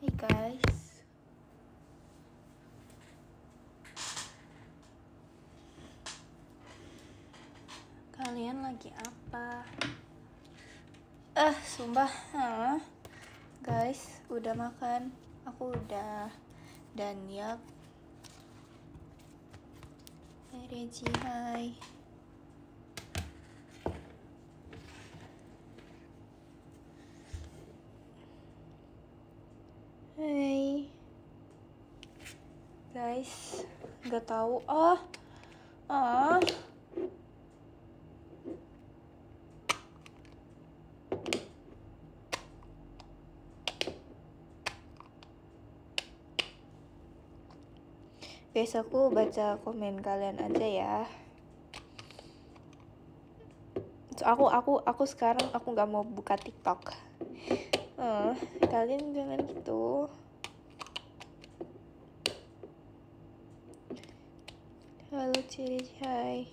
Hey guys, kalian lagi apa? Sumpah, guys, udah makan? Aku udah. Dan yap. Hai Reji, hai. Hai. Guys, nggak tahu. Guys, aku baca komen kalian aja ya. So, aku sekarang aku nggak mau buka TikTok. Kalian jangan gitu. Halo Ciri, hai.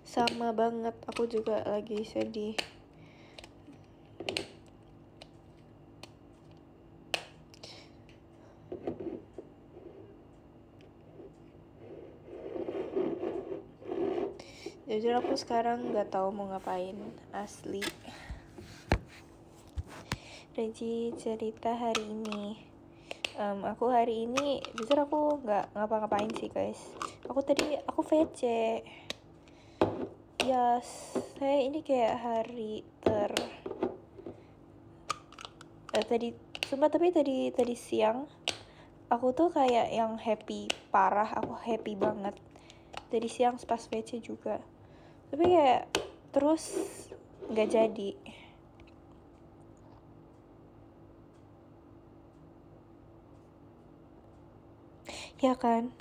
Sama banget, aku juga lagi sedih. Jujur aku sekarang nggak tahu mau ngapain, asli. Reji cerita hari ini. Aku hari ini, jujur aku nggak ngapa-ngapain sih guys. Aku VC. Yes, saya ini kayak hari tadi siang aku tuh kayak yang happy parah, aku happy banget. Tadi siang pas VC juga. Tapi kayak terus nggak jadi. Ya kan?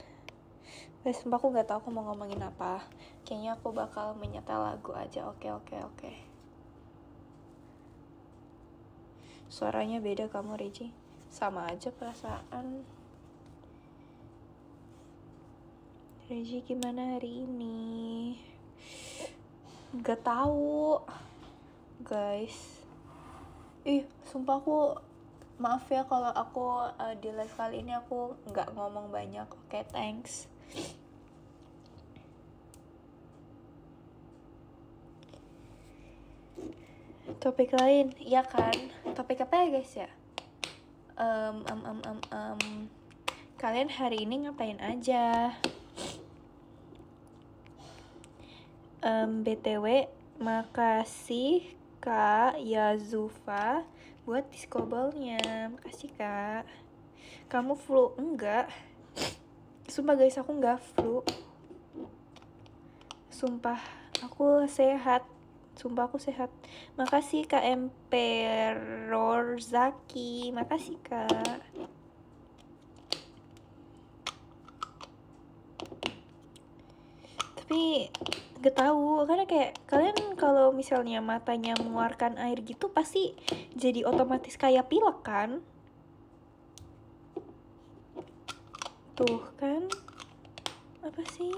Guys, sumpah aku nggak tahu aku mau ngomongin apa. Kayaknya aku bakal menyetel lagu aja. Oke. Suaranya beda kamu, Reji. Sama aja perasaan. Reji gimana hari ini? Gak tahu, guys. Sumpah aku maaf ya kalau aku di live kali ini aku nggak ngomong banyak. Oke, thanks. Topik lain, ya kan? Topik apa ya guys ya? Kalian hari ini ngapain aja? BTW, makasih Kak Yazufa buat diskobelnya. Makasih Kak. Kamu flu? Enggak. Sumpah guys, aku nggak flu. Sumpah, aku sehat. Makasih Kak Emperor Zaki. Makasih Kak. Tapi gak tahu, karena kayak kalian kalau misalnya matanya mengeluarkan air gitu pasti jadi otomatis kayak pilek kan? Tuh kan? Apa sih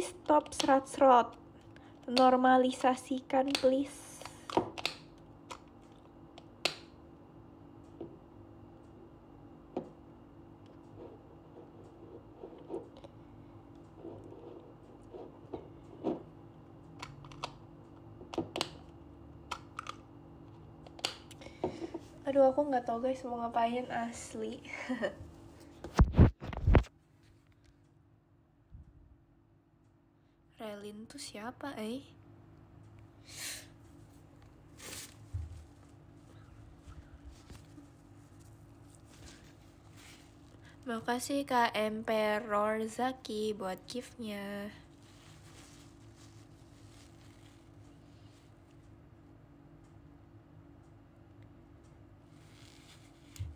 stop serat-serat, normalisasikan please. Aduh, aku nggak tahu guys mau ngapain asli. Relin tuh siapa Makasih Kak Emperor Zaki buat gift-nya.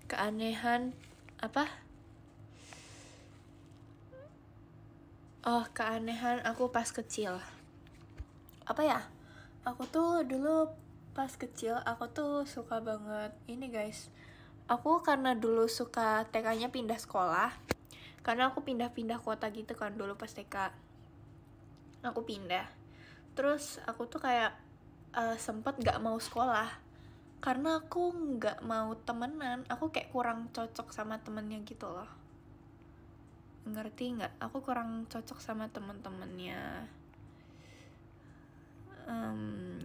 Keanehan apa? Keanehan aku pas kecil. Apa ya? Aku tuh dulu pas kecil aku tuh suka banget ini guys. Aku karena dulu suka TK-nya pindah sekolah. Karena aku pindah-pindah kota gitu kan dulu pas TK. Aku pindah. Terus aku tuh kayak sempet gak mau sekolah. karena aku nggak mau temenan, aku kayak kurang cocok sama temennya gitu loh. Ngerti nggak? Aku kurang cocok sama temen-temennya.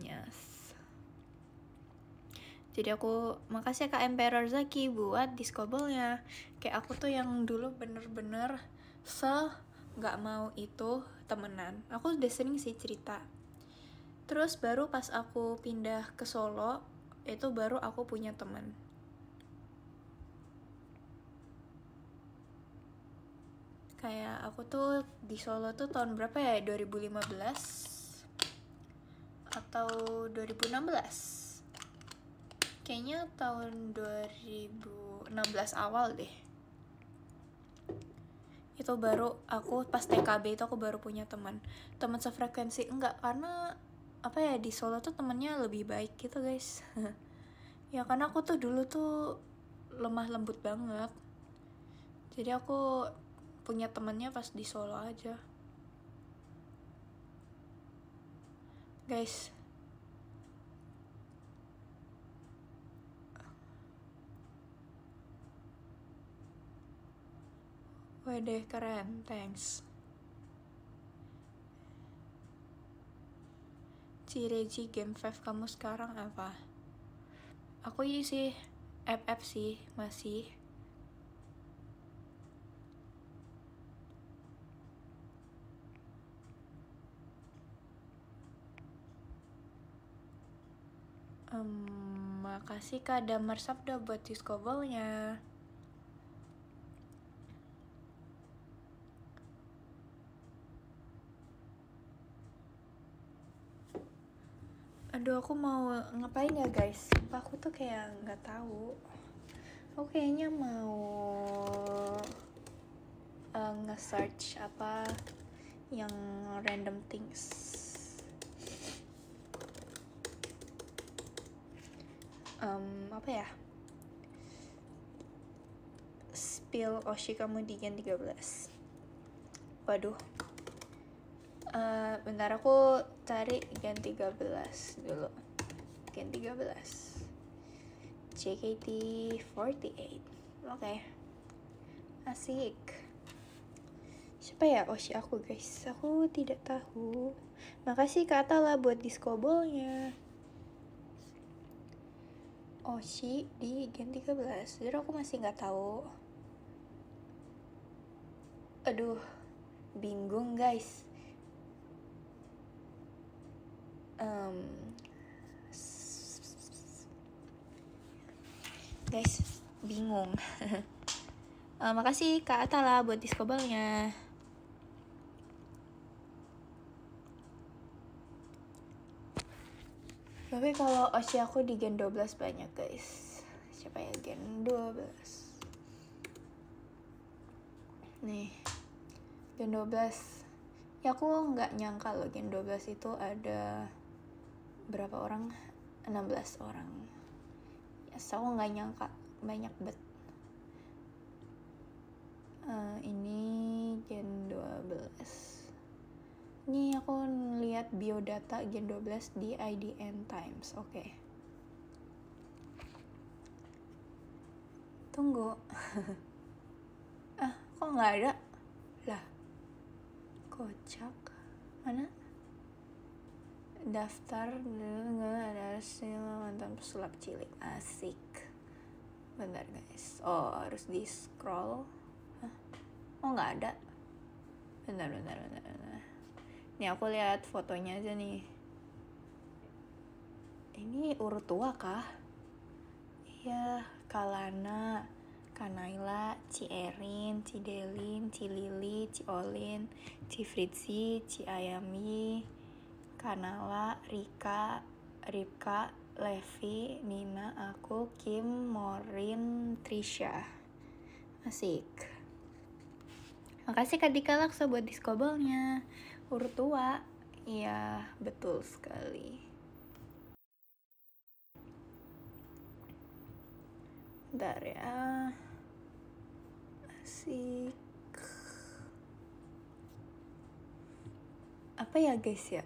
Yes. Jadi aku makasih Kak Emperor Zaki buat diskobelnya. Kayak aku tuh yang dulu bener-bener nggak mau itu temenan. Aku udah sering sih cerita. Terus baru pas aku pindah ke Solo, itu baru aku punya teman. Kayak aku tuh di Solo tuh tahun berapa ya? 2015 atau 2016? Kayaknya tahun 2016 awal deh. Itu baru aku pas TKB itu aku baru punya teman sefrekuensi. Enggak, karena apa ya, di Solo tuh temennya lebih baik gitu guys. Ya karena aku tuh dulu tuh lemah lembut banget, jadi aku punya temennya pas di Solo aja guys. Wede keren, thanks. Cireji Game 5 kamu sekarang apa? Aku ini sih FF sih masih. Makasih Kak Damar Sabda buat diskobelnya. Aduh, aku mau ngapain ya guys? Sumpah aku tuh kayak nggak tahu. Aku kayaknya mau nge-search apa yang random things. Apa ya? Spill Oshi kamu di Gen 13. Waduh. Bentar aku cari Gen 13 dulu. Gen 13. JKT48. Oke. Asik. Siapa ya Oshi aku guys? Aku tidak tahu. Makasih Kak Atala buat diskobolnya. Oshi di Gen 13. Jadi aku masih nggak tahu. Aduh, bingung guys. Guys, bingung. Makasih Kak Atala buat diskobalnya. Tapi kalau Oshi aku di Gen 12 banyak guys. Siapa ya Gen 12? Nih, Gen 12. Ya aku nggak nyangka loh Gen 12 itu ada berapa orang? 16 orang. Ya, aku nggak nyangka banyak banget. Ini Gen 12. Ini aku lihat biodata Gen 12 di IDN Times. Oke. Tunggu. Kok nggak ada? Lah. Kocak. Mana? Daftar nggak ada hasil mantan pesulap cilik. Asik. Bentar guys. Oh, harus di scroll. Oh, nggak ada. Bentar. Nih aku lihat fotonya aja nih. Ini urut tua kah? Iya, Kalana, Kanaila, Cierin, Cidelin, Cilili, Ciolin, Cifritzi, Ciayami, Kanala, Rika, Ripka, Levi, Nina, aku, Kim, Morin, Trisha. Asik. Makasih Kak Dika Laksa buat diskobalnya. Urut tua. Iya, betul sekali. Bentar ya. Asik. Apa ya guys ya?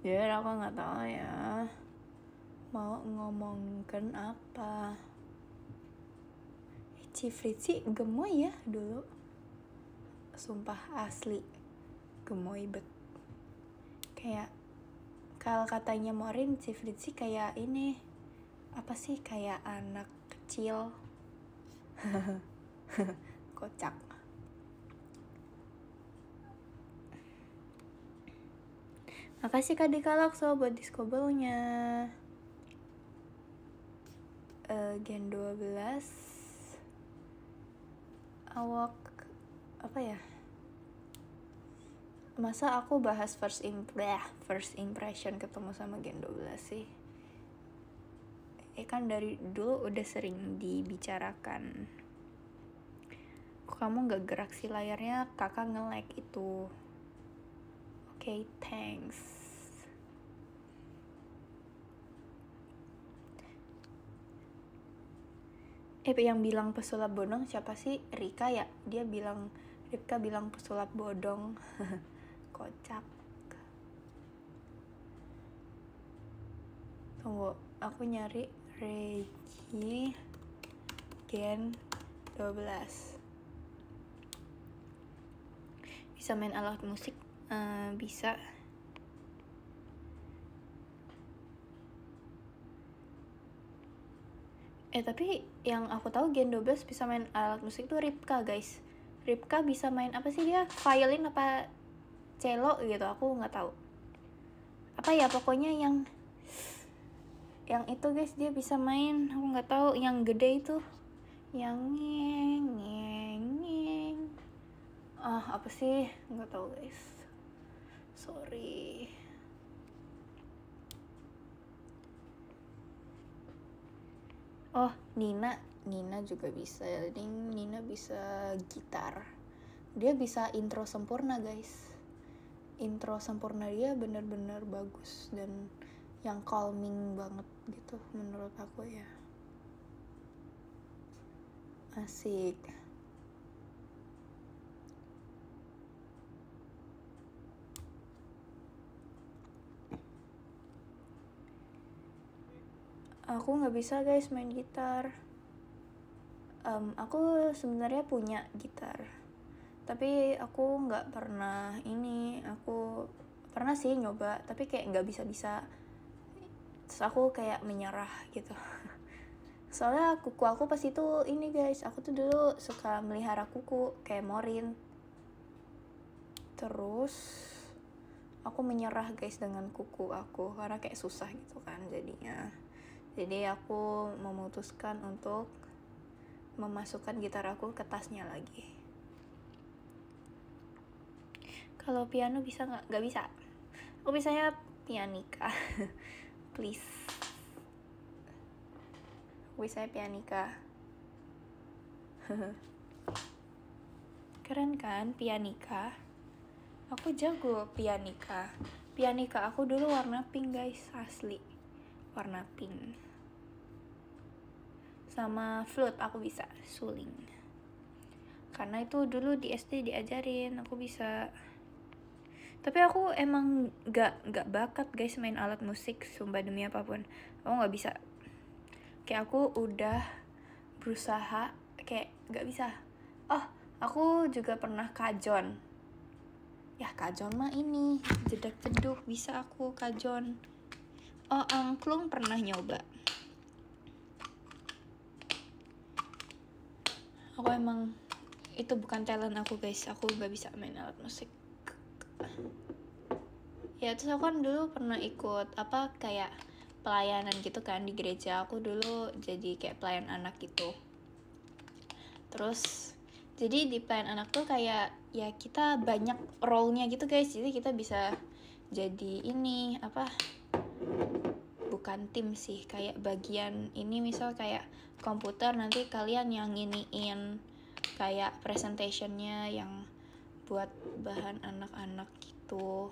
Biar aku nggak tahu ya. mau ngomongkan apa. Cifrit sih gemoy ya dulu, sumpah asli gemoy bet. Kayak kalau katanya Morin, Cifrit sih kayak ini apa sih, kayak anak kecil. Kocak. Makasih Kak Dika Lakso buat diskobelnya. Gen 12 awak apa ya, masa aku bahas first impression ketemu sama Gen 12 sih. Kan dari dulu udah sering dibicarakan. Kok kamu gak gerak sih layarnya, kakak nge-lag itu. Oke, thanks. Yang bilang pesulap bodong siapa sih? Rika ya? Rika bilang pesulap bodong. Kocak. Tunggu, aku nyari Regi Gen 12. Bisa main alat musik? Bisa. Tapi yang aku tahu Gen 12 bisa main alat musik tuh Ripka, guys. Ripka bisa main apa sih dia? Violin apa cello gitu, aku nggak tahu. Apa ya, pokoknya yang itu guys, dia bisa main. Aku nggak tahu yang gede itu, yang ngeng. Apa sih? Nggak tahu guys. Sorry. Oh, Nina juga bisa. Nina bisa gitar. Dia bisa intro sempurna, guys. Intro sempurna dia bener-bener bagus dan yang calming banget gitu menurut aku ya. Asik. Aku nggak bisa guys main gitar. Aku sebenarnya punya gitar, tapi aku nggak pernah aku pernah sih nyoba, tapi kayak nggak bisa. Terus aku kayak menyerah gitu. Soalnya kuku aku pas itu guys, aku tuh dulu suka melihara kuku kayak Morin. Terus aku menyerah guys dengan kuku aku karena kayak susah gitu kan jadinya. Jadi aku memutuskan untuk memasukkan gitar aku ke tasnya lagi. Kalau piano bisa nggak? Nggak bisa. Aku bisanya pianika. Please. Aku bisanya pianika. Keren kan pianika? Aku jago pianika. Pianika aku dulu warna pink guys, asli. Warna pink. Sama flute aku bisa, suling. Karena itu dulu di SD diajarin, aku bisa. Tapi aku emang gak bakat guys main alat musik, sumpah demi apapun. Aku gak bisa. Kayak aku udah berusaha, kayak gak bisa. Aku juga pernah kajon. Ya kajon mah ini, jedak-jeduk bisa aku kajon. Angklung pernah nyoba. Aku emang itu bukan talent aku guys, aku gak bisa main alat musik. Ya terus aku kan dulu pernah ikut kayak pelayanan gitu kan di gereja. Aku dulu jadi kayak pelayan anak gitu. Terus jadi di pelayan anak tuh kayak ya kita banyak role-nya gitu guys. Jadi kita bisa jadi bukan tim sih, kayak bagian ini, misal kayak komputer, nanti kalian yang iniin kayak presentationnya yang buat bahan anak-anak gitu,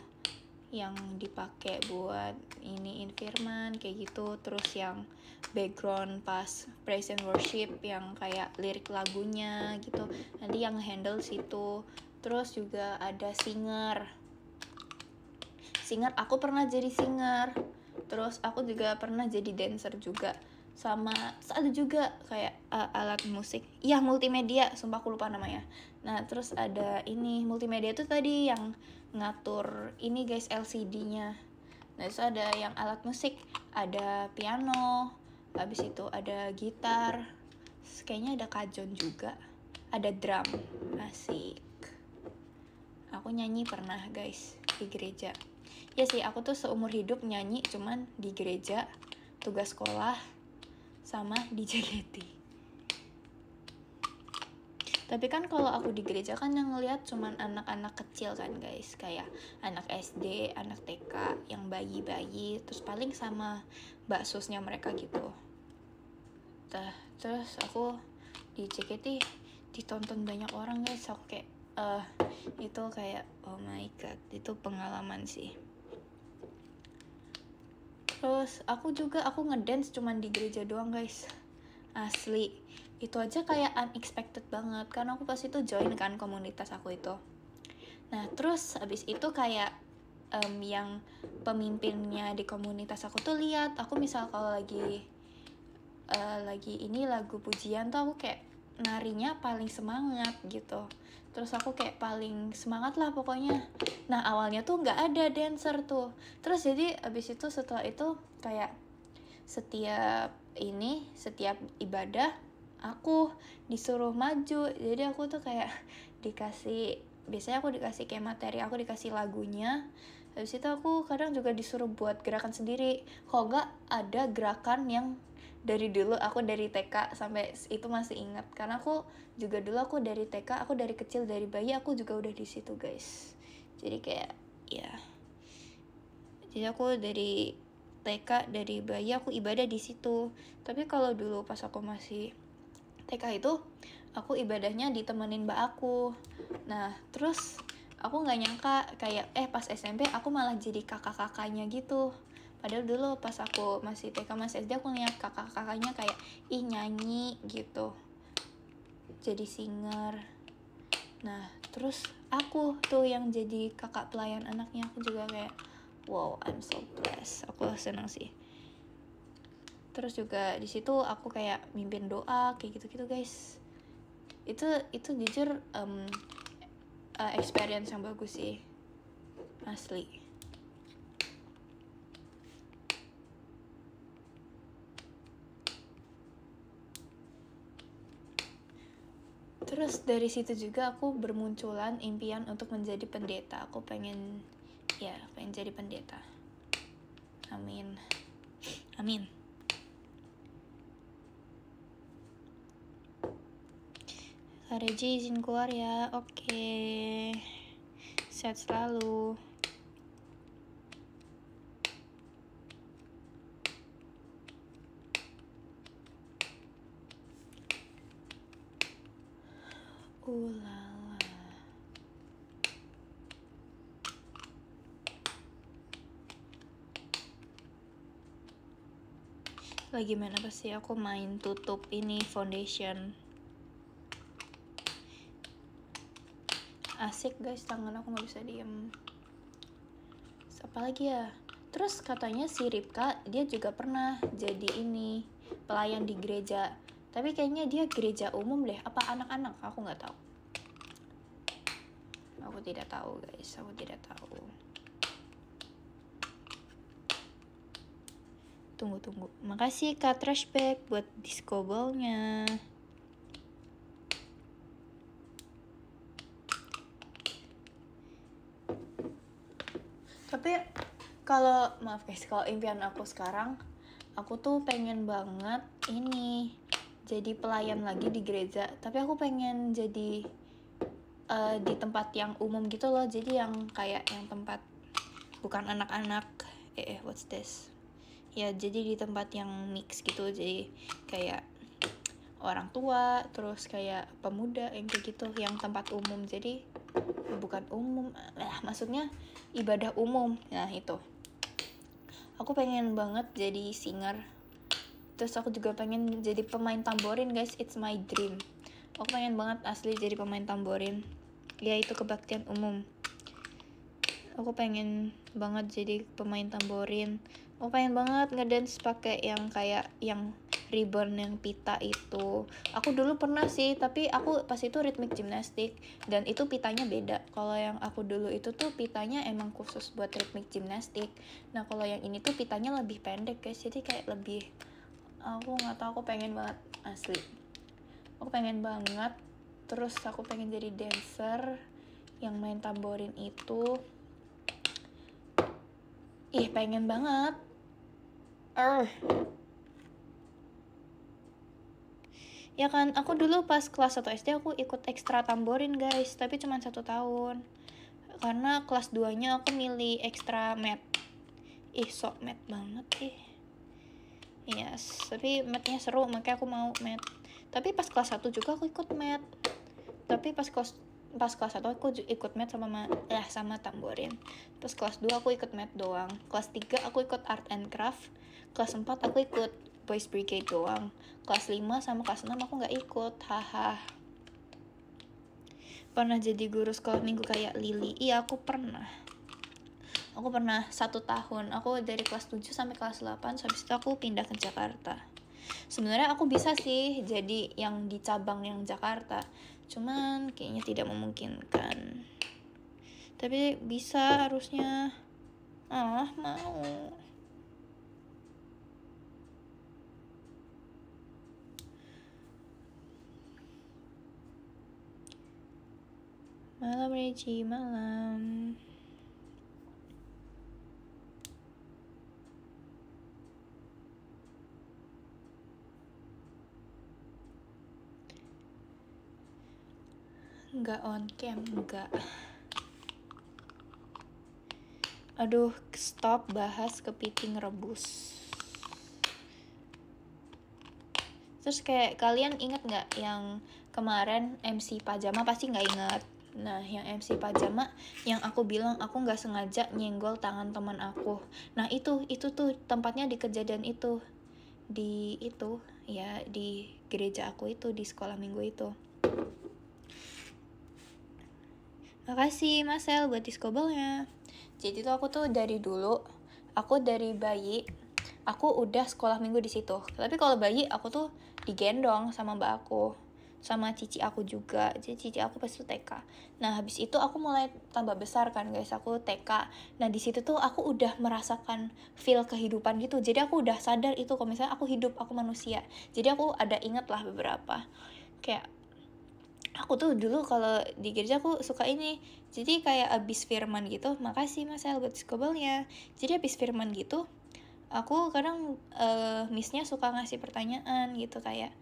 yang dipakai buat iniin firman kayak gitu. Terus yang background pas praise and worship yang kayak lirik lagunya gitu, nanti yang handle situ. Terus juga ada singer, aku pernah jadi singer. Terus aku juga pernah jadi dancer juga, sama ada juga kayak alat musik ya, multimedia, sumpah aku lupa namanya. Nah terus ada ini multimedia tuh tadi yang ngatur ini guys, LCD-nya. Nah terus ada yang alat musik, ada piano, habis itu ada gitar, kayaknya ada kajon juga, ada drum. Asik. Aku nyanyi pernah guys di gereja. Ya sih, aku tuh seumur hidup nyanyi cuman di gereja, tugas sekolah, sama di JKT. Tapi kan kalau aku di gereja kan yang ngeliat cuman anak-anak kecil kan guys, kayak anak SD, anak TK, yang bayi-bayi, terus paling sama mbak susnya mereka gitu. Terus aku di JKT ditonton banyak orang guys, aku kayak itu kayak oh my god, itu pengalaman sih. Terus aku ngedance cuman di gereja doang guys, asli. Itu aja kayak unexpected banget, karena aku pas itu join kan komunitas aku itu. Nah terus abis itu kayak yang pemimpinnya di komunitas aku tuh lihat aku misal kalau lagi ini lagu pujian tuh aku kayak narinya paling semangat gitu. Terus aku kayak paling semangat lah pokoknya. Nah awalnya tuh nggak ada dancer tuh. Terus jadi abis itu setelah itu kayak setiap ibadah aku disuruh maju. Jadi aku tuh kayak biasanya aku dikasih kayak materi, aku dikasih lagunya. Habis itu aku kadang juga disuruh buat gerakan sendiri. Kalau nggak ada gerakan yang dari dulu aku dari TK sampai itu masih ingat, karena aku juga dulu aku dari TK, aku dari kecil, dari bayi aku juga udah di situ guys. Jadi kayak ya, jadi aku dari TK, dari bayi aku ibadah di situ. Tapi kalau dulu pas aku masih TK itu aku ibadahnya ditemenin mbak aku. Nah terus aku nggak nyangka kayak pas SMP aku malah jadi kakak-kakaknya gitu. Padahal dulu pas aku masih TK masih SD aku lihat kakak-kakaknya kayak nyanyi gitu, jadi singer. Nah terus aku tuh yang jadi kakak pelayan anaknya, aku juga kayak wow, I'm so blessed, aku senang sih. Terus juga di situ aku kayak mimpin doa kayak gitu-gitu guys. Itu jujur experience yang bagus sih, asli. Terus dari situ juga aku bermunculan impian untuk menjadi pendeta. Aku pengen jadi pendeta. Amin. Amin. Kak Reji izin keluar ya. Oke. Sehat selalu. Ulala. Lagi main apa sih? Aku main tutup ini foundation. Asik guys, tangan aku nggak bisa diem. Apa lagi ya? Terus katanya si Ripka dia juga pernah jadi ini pelayan di gereja. Tapi kayaknya dia gereja umum deh. Apa anak-anak? Aku nggak tahu. Aku tidak tahu guys. Aku tidak tahu. Tunggu. Makasih Kak Trashback buat disco ball-nya. Tapi kalau maaf guys, kalau impian aku sekarang, aku tuh pengen banget ini jadi pelayan lagi di gereja. Tapi aku pengen jadi di tempat yang umum gitu loh. Jadi yang kayak yang tempat bukan anak-anak. What's this? Ya jadi di tempat yang mix gitu, jadi kayak orang tua terus kayak pemuda yang kayak gitu, yang tempat umum. Jadi bukan umum maksudnya ibadah umum. Nah itu aku pengen banget jadi singer. Terus aku juga pengen jadi pemain tamborin guys, it's my dream. Aku pengen banget asli jadi pemain tamborin. Ya itu kebaktian umum. Aku pengen banget jadi pemain tamborin. Aku pengen banget ngedance pakai yang kayak yang ribbon yang pita itu. Aku dulu pernah sih, tapi aku pas itu ritmik gimnastik dan itu pitanya beda. Kalau yang aku dulu itu tuh pitanya emang khusus buat ritmik gimnastik. Nah kalau yang ini tuh pitanya lebih pendek guys, jadi kayak lebih, aku nggak tahu, aku pengen banget asli. Aku pengen banget. Terus aku pengen jadi dancer yang main tamborin itu. Ih, pengen banget. Ya kan, aku dulu pas kelas 1 SD aku ikut ekstra tamborin guys, tapi cuma 1 tahun. Karena kelas 2 nya aku milih ekstra math. Ih, sok math banget ih. Yes, tapi mathnya seru, makanya aku mau math. Tapi pas kelas 1 juga aku ikut math. Tapi pas kelas 1 aku ikut math sama tamborin. Terus kelas 2 aku ikut math doang. Kelas 3 aku ikut art and craft. Kelas 4 aku ikut boys brigade doang. Kelas 5 sama kelas 6 aku gak ikut. Haha. Pernah jadi guru sekolah minggu kayak Lily? Iya, aku pernah 1 tahun. Aku dari kelas 7 sampai kelas 8. Habis itu aku pindah ke Jakarta. Sebenarnya aku bisa sih jadi yang di cabang yang Jakarta, cuman kayaknya tidak memungkinkan. Tapi bisa harusnya. Mau. Malam Regi, malam. Enggak on cam, enggak. Aduh, stop bahas kepiting rebus. Terus kayak kalian inget gak yang kemarin MC Pajama? Pasti gak inget. Nah, yang MC Pajama yang aku bilang aku gak sengaja nyenggol tangan teman aku. Nah, itu tuh tempatnya di kejadian itu. Di itu, ya di gereja aku itu, di sekolah minggu itu. Makasih Marcel buat diskobelnya. Jadi tuh aku tuh dari dulu, aku dari bayi, aku udah sekolah minggu di situ. Tapi kalau bayi aku tuh digendong sama mbak aku, sama cici aku juga. Jadi cici aku pas itu TK. Nah habis itu aku mulai tambah besar kan guys, aku TK. Nah di situ tuh aku udah merasakan feel kehidupan gitu. Jadi aku udah sadar itu kalau misalnya aku hidup, aku manusia. Jadi aku ada inget lah beberapa. Kayak aku tuh dulu kalau di gereja aku suka ini, jadi kayak abis firman gitu. Makasih Mas El buat skobelnya. Jadi abis firman gitu aku kadang missnya suka ngasih pertanyaan gitu, kayak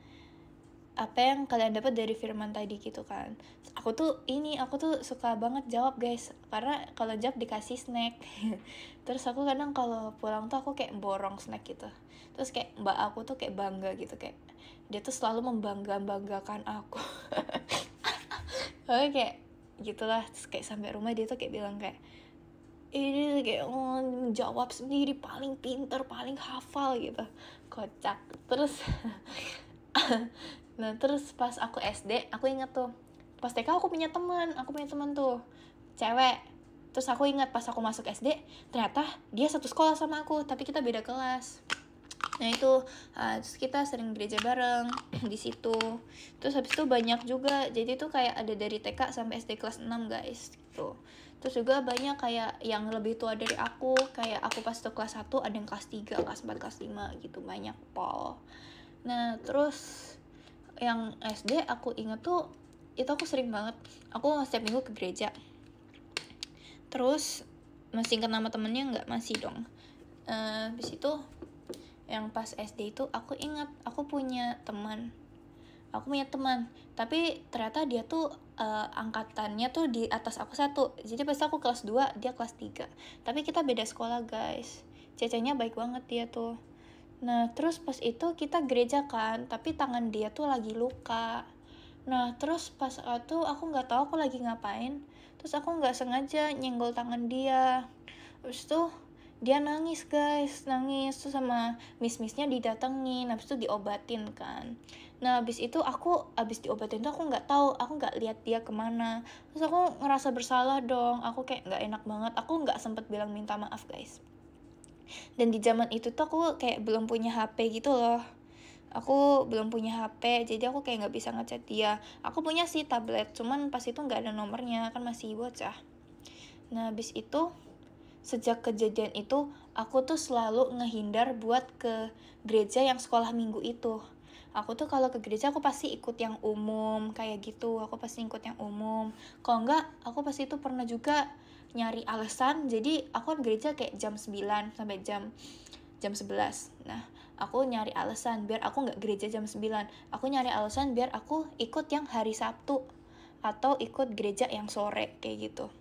apa yang kalian dapat dari firman tadi gitu kan. Aku tuh suka banget jawab guys, karena kalau jawab dikasih snack. Terus aku kadang kalau pulang tuh aku kayak borong snack gitu. Terus kayak mbak aku tuh kayak bangga gitu, kayak dia tuh selalu membanggakan aku. Oke, kayak gitulah. Terus kayak sampai rumah dia tuh kayak bilang kayak ini kayak jawab sendiri, paling pinter, paling hafal gitu. Kocak. Terus nah terus pas aku SD aku inget tuh, pas TK aku punya teman tuh cewek. Terus aku ingat pas aku masuk SD ternyata dia satu sekolah sama aku, tapi kita beda kelas. Nah itu terus kita sering gereja bareng di situ. Terus habis itu banyak juga, jadi tuh kayak ada dari TK sampai SD kelas 6 guys gitu. Terus juga banyak kayak yang lebih tua dari aku, kayak aku pas tuh kelas 1 ada yang kelas 3, kelas 4, kelas 5 gitu, banyak pol. Nah terus yang SD aku inget tuh itu aku sering banget, aku setiap minggu ke gereja. Terus masih inget nama temennya nggak? Masih dong. Habis itu yang pas SD itu aku ingat aku punya teman, tapi ternyata dia tuh angkatannya tuh di atas aku 1. Jadi pas aku kelas 2 dia kelas 3, tapi kita beda sekolah guys. Cecenya baik banget dia tuh. Nah terus pas itu kita gereja kan, tapi tangan dia tuh lagi luka. Nah terus pas itu aku nggak tahu aku lagi ngapain, terus aku nggak sengaja nyenggol tangan dia. Terus tuh dia nangis guys, nangis tuh sama miss-missnya didatengin, habis itu diobatin kan. Nah habis itu habis diobatin tuh aku nggak tahu, aku nggak lihat dia kemana, terus aku ngerasa bersalah dong, aku kayak nggak enak banget, aku nggak sempet bilang minta maaf guys. Dan di zaman itu tuh aku kayak belum punya HP gitu loh, aku belum punya HP, jadi aku kayak nggak bisa ngechat dia. Aku punya sih tablet, cuman pas itu nggak ada nomornya, kan masih bocah. Nah habis itu sejak kejadian itu aku tuh selalu ngehindar buat ke gereja yang sekolah minggu itu. Aku tuh kalau ke gereja aku pasti ikut yang umum kayak gitu, aku pasti ikut yang umum. Kalau enggak, aku pasti itu pernah juga nyari alasan, jadi aku kan gereja kayak jam 9 sampai jam 11. Nah, aku nyari alasan biar aku nggak gereja jam 9. Aku nyari alasan biar aku ikut yang hari Sabtu atau ikut gereja yang sore kayak gitu.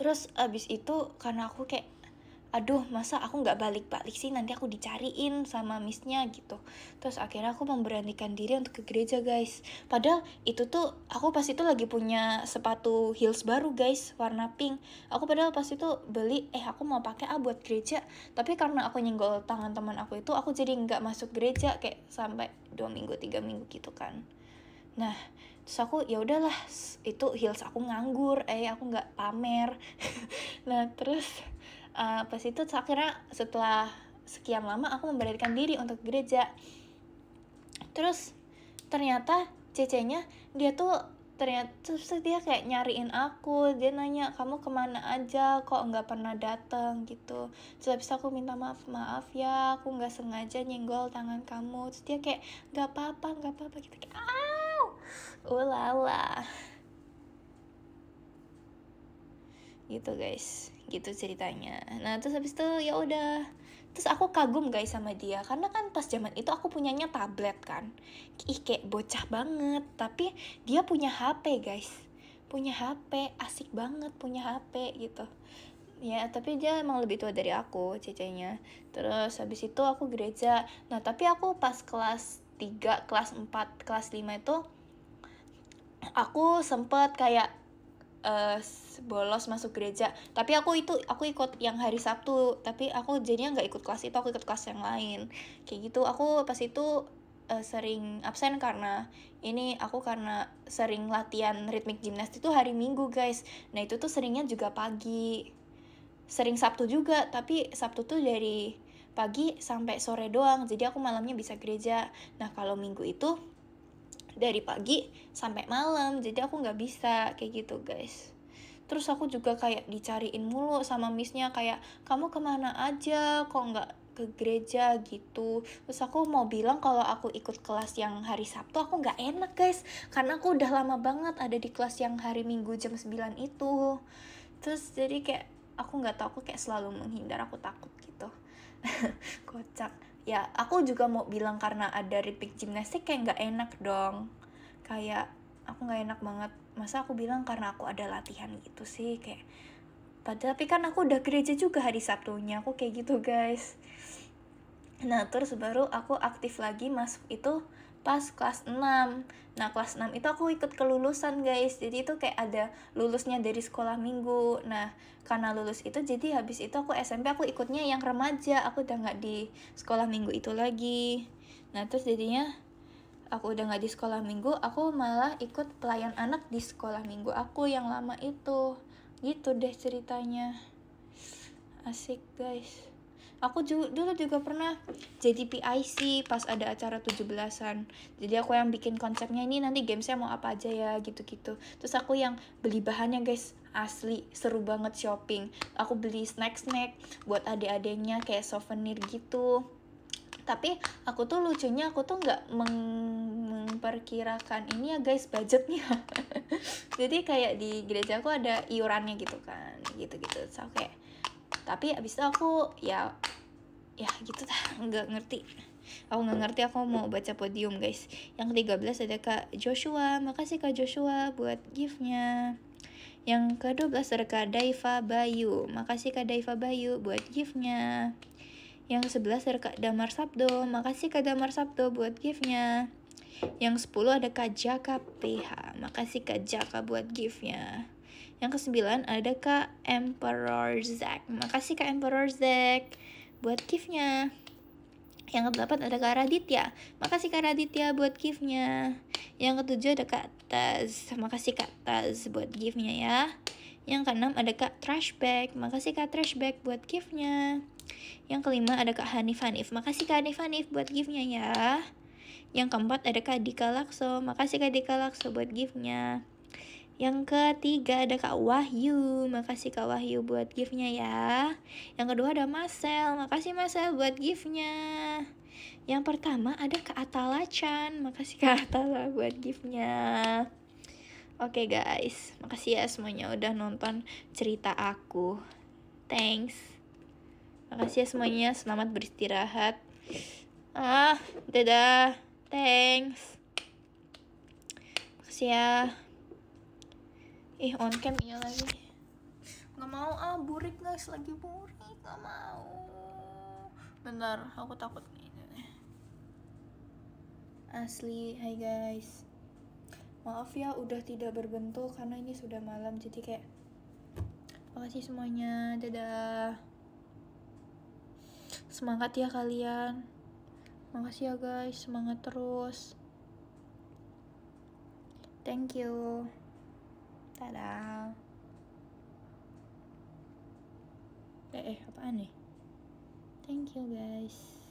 Terus abis itu karena aku kayak aduh masa aku nggak balik-balik sih, nanti aku dicariin sama missnya gitu. Terus akhirnya aku memberanikan diri untuk ke gereja guys. Padahal itu tuh aku pas itu lagi punya sepatu heels baru guys, warna pink. Aku padahal pas itu beli, aku mau pakai buat gereja. Tapi karena aku nyenggol tangan teman aku itu, aku jadi nggak masuk gereja kayak sampai 2 minggu 3 minggu gitu kan. Nah terus aku ya udahlah, itu heels aku nganggur, aku nggak pamer. Nah terus pas itu akhirnya setelah sekian lama aku memberanikan diri untuk gereja. Terus ternyata cecenya dia tuh terus dia kayak nyariin aku, dia nanya kamu kemana aja kok nggak pernah datang gitu. Terus habis aku minta maaf ya, aku nggak sengaja nyenggol tangan kamu. Terus dia kayak nggak apa-apa gitu, kayak ulala gitu guys, gitu ceritanya. Nah terus habis itu ya udah, terus aku kagum guys sama dia karena kan pas zaman itu aku punyanya tablet kan, kayak bocah banget, tapi dia punya HP guys, punya HP, asik banget punya HP gitu ya. Tapi dia emang lebih tua dari aku cecenya. Terus habis itu aku gereja. Nah tapi aku pas kelas 3, kelas 4, kelas 5 itu aku sempet kayak bolos masuk gereja. Tapi aku ikut yang hari Sabtu, tapi aku jadinya nggak ikut kelas itu, aku ikut kelas yang lain kayak gitu. Aku pas itu sering absen karena karena sering latihan ritmik gimnastik itu hari Minggu guys. Nah itu tuh seringnya juga pagi, sering Sabtu juga, tapi Sabtu tuh dari pagi sampai sore doang, jadi aku malamnya bisa gereja. Nah kalau Minggu itu dari pagi sampai malam, jadi aku nggak bisa kayak gitu guys. Terus aku juga kayak dicariin mulu sama missnya, kayak kamu kemana aja kok nggak ke gereja gitu. Terus aku mau bilang kalau aku ikut kelas yang hari Sabtu, aku nggak enak guys, karena aku udah lama banget ada di kelas yang hari Minggu jam 9 itu. Terus jadi kayak aku nggak tahu, aku kayak selalu menghindar, aku takut gitu. Kocak ya. Aku juga mau bilang karena ada ritmik gimnastik kayak nggak enak dong, kayak aku nggak enak banget, masa aku bilang karena aku ada latihan gitu sih, kayak padahal tapi kan aku udah gereja juga hari Sabtunya, aku kayak gitu guys. Nah terus baru aku aktif lagi masuk itu pas kelas 6. Nah kelas 6 itu aku ikut kelulusan guys, jadi itu kayak ada lulusnya dari sekolah minggu. Nah karena lulus itu, jadi habis itu aku SMP aku ikutnya yang remaja, aku udah gak di sekolah minggu itu lagi. Nah terus jadinya aku udah gak di sekolah minggu, aku malah ikut pelayan anak di sekolah minggu aku yang lama itu. Gitu deh ceritanya, asik guys. Aku dulu juga pernah jadi PIC pas ada acara 17-an. Jadi aku yang bikin konsepnya, ini nanti gamesnya mau apa aja ya gitu-gitu. Terus aku yang beli bahannya guys, asli seru banget shopping. Aku beli snack-snack buat adik-adiknya kayak souvenir gitu. Tapi aku tuh lucunya, aku tuh nggak memperkirakan ini ya guys, budgetnya. Jadi kayak di gereja aku ada iurannya gitu kan, gitu-gitu. So kayak, tapi abis itu aku ya gitu lah, nggak ngerti. Aku nggak ngerti, aku mau baca podium guys. Yang 13 ada Kak Joshua, makasih Kak Joshua buat giftnya. Yang ke-12 ada Kak Daiva Bayu, makasih Kak Daiva Bayu buat giftnya. Yang 11 ada Kak Damar Sabdo, makasih Kak Damar Sabdo buat giftnya. Yang 10 ada Kak Jaka PH, makasih Kak Jaka buat giftnya. Yang ke-9 ada Kak Emperor Zack. Makasih Kak Emperor Zack buat gift-nya. Yang ke-8 ada Kak Raditya. Makasih Kak Raditya buat gift-nya. Yang ke-7 ada Kak Taz. Makasih Kak Taz buat gift-nya ya. Yang ke-6 ada Kak Trashback. Makasih Kak Trashback buat gift-nya. Yang ke-5 ada Kak Hanif Hanif. Makasih Kak Hanif Hanif buat gift-nya ya. Yang ke-4 ada Kak Dika Lakso. Makasih Kak Dika Lakso buat gift-nya. Yang ke-3 ada Kak Wahyu. Makasih Kak Wahyu buat gift-nya ya. Yang kedua ada Marcel. Makasih Marcel buat gift-nya. Yang pertama ada Kak Atala-chan. Makasih Kak Atala buat gift-nya. Oke guys, makasih ya semuanya udah nonton cerita aku. Thanks. Makasih ya semuanya, selamat beristirahat. Dadah. Thanks. Makasih ya. On cam iya lagi. Nggak mau burik guys, lagi burik, nggak mau. Bentar, aku takut nih. Asli, hai guys. Maaf ya udah tidak berbentuk karena ini sudah malam, jadi kayak makasih semuanya, dadah. Semangat ya kalian. Makasih ya guys, semangat terus. Thank you. Dadah. Apaan nih? Thank you guys.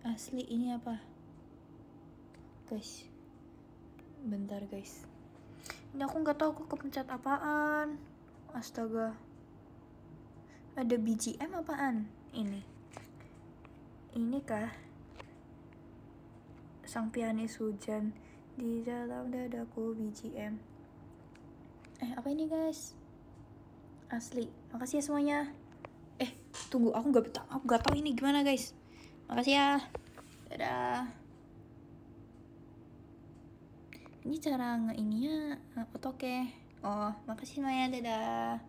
Asli ini apa? Guys. Bentar guys. Ini aku nggak tahu aku kepencet apaan. Astaga. Ada BGM apaan? Ini kah? Sang pianis hujan di dalam dadaku BGM. Apa ini guys? Asli, makasih ya semuanya. Tunggu, aku nggak tahu ini gimana guys. Makasih ya. Dadah. Ini cara ininya oke. Oh, makasih semuanya, dadah.